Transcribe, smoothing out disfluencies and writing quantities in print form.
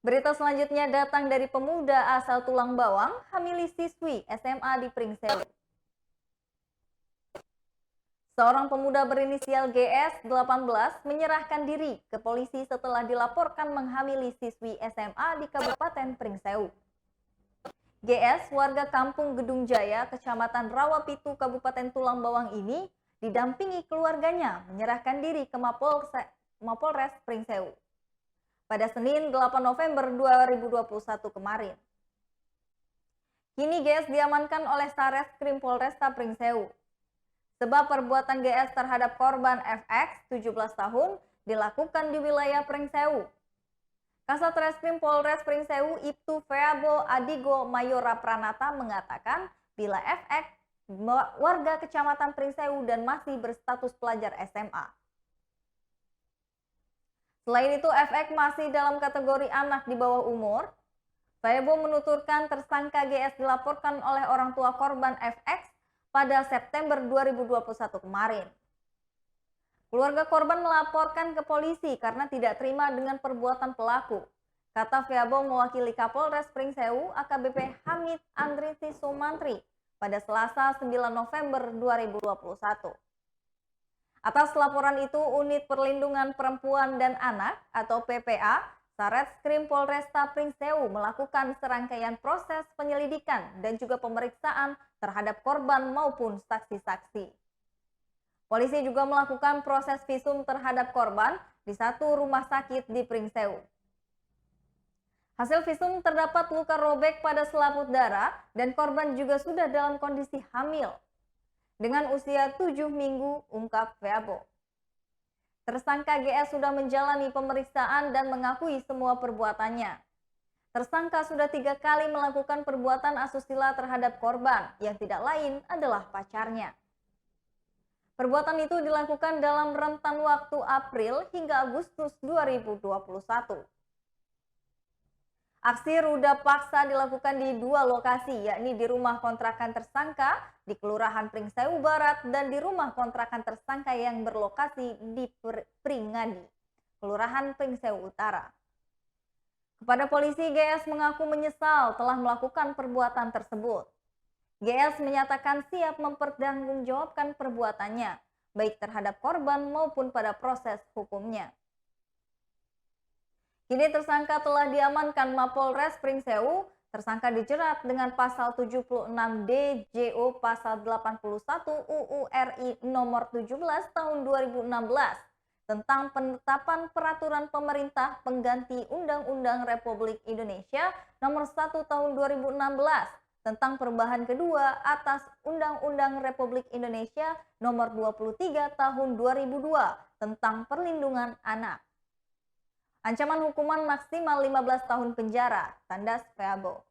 Berita selanjutnya datang dari pemuda asal Tulang Bawang, hamili siswi SMA di Pringsewu. Seorang pemuda berinisial GS 18 menyerahkan diri ke polisi setelah dilaporkan menghamili siswi SMA di Kabupaten Pringsewu. GS, warga Kampung Gedung Jaya, Kecamatan Rawapitu, Kabupaten Tulang Bawang ini didampingi keluarganya menyerahkan diri ke Mapolres Pringsewu pada Senin 8 November 2021 kemarin. Kini GS diamankan oleh Sareskrim Polresta Pringsewu. Sebab perbuatan GS terhadap korban FX 17 tahun dilakukan di wilayah Pringsewu. Kasat Reskrim Polres Pringsewu Ibtu Feabo Adigo Mayora Pranata mengatakan bila FX warga Kecamatan Pringsewu dan masih berstatus pelajar SMA. Selain itu, FX masih dalam kategori anak di bawah umur. Feabo menuturkan tersangka GS dilaporkan oleh orang tua korban FX pada September 2021 kemarin. Keluarga korban melaporkan ke polisi karena tidak terima dengan perbuatan pelaku. Kata Feabo mewakili Kapolres Pringsewu AKBP Hamid Andrisi Sumantri pada Selasa 9 November 2021. Atas laporan itu, Unit Perlindungan Perempuan dan Anak atau PPA Sareskrim Polresta Pringsewu melakukan serangkaian proses penyelidikan dan juga pemeriksaan terhadap korban maupun saksi-saksi. Polisi juga melakukan proses visum terhadap korban di satu rumah sakit di Pringsewu. Hasil visum terdapat luka robek pada selaput darah dan korban juga sudah dalam kondisi hamil dengan usia 7 minggu, ungkap Feabo. Tersangka GS sudah menjalani pemeriksaan dan mengakui semua perbuatannya. Tersangka sudah 3 kali melakukan perbuatan asusila terhadap korban yang tidak lain adalah pacarnya. Perbuatan itu dilakukan dalam rentan waktu April hingga Agustus 2021. Aksi ruda paksa dilakukan di 2 lokasi, yakni di rumah kontrakan tersangka di Kelurahan Pringsewu Barat dan di rumah kontrakan tersangka yang berlokasi di Pringadi, Kelurahan Pringsewu Utara. Kepada polisi, GS mengaku menyesal telah melakukan perbuatan tersebut. GS menyatakan siap mempertanggungjawabkan perbuatannya, baik terhadap korban maupun pada proses hukumnya. Kini tersangka telah diamankan Mapolres Pringsewu. Tersangka dijerat dengan pasal 76D JO pasal 81 UU RI nomor 17 tahun 2016 tentang penetapan peraturan pemerintah pengganti Undang-Undang Republik Indonesia nomor 1 tahun 2016 tentang perubahan kedua atas Undang-Undang Republik Indonesia nomor 23 tahun 2002 tentang perlindungan anak. Ancaman hukuman maksimal 15 tahun penjara, tandas Feabo.